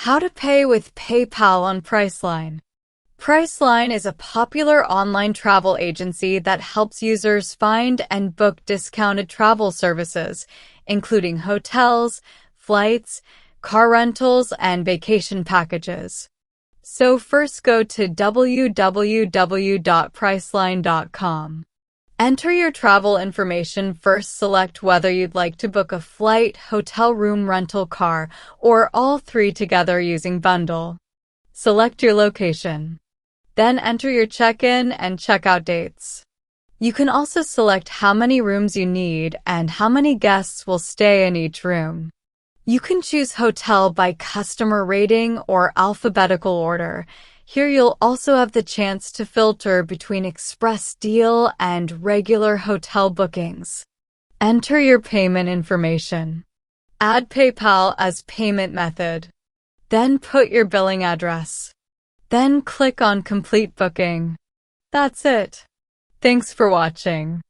How to pay with PayPal on Priceline. Priceline is a popular online travel agency that helps users find and book discounted travel services, including hotels, flights, car rentals, and vacation packages. So first go to www.priceline.com. Enter your travel information. First, select whether you'd like to book a flight, hotel room, rental car, or all three together using bundle. Select your location. Then enter your check-in and check-out dates. You can also select how many rooms you need and how many guests will stay in each room. You can choose hotel by customer rating or alphabetical order. Here you'll also have the chance to filter between express deal and regular hotel bookings. Enter your payment information. Add PayPal as payment method. Then put your billing address. Then click on Complete Booking. That's it. Thanks for watching.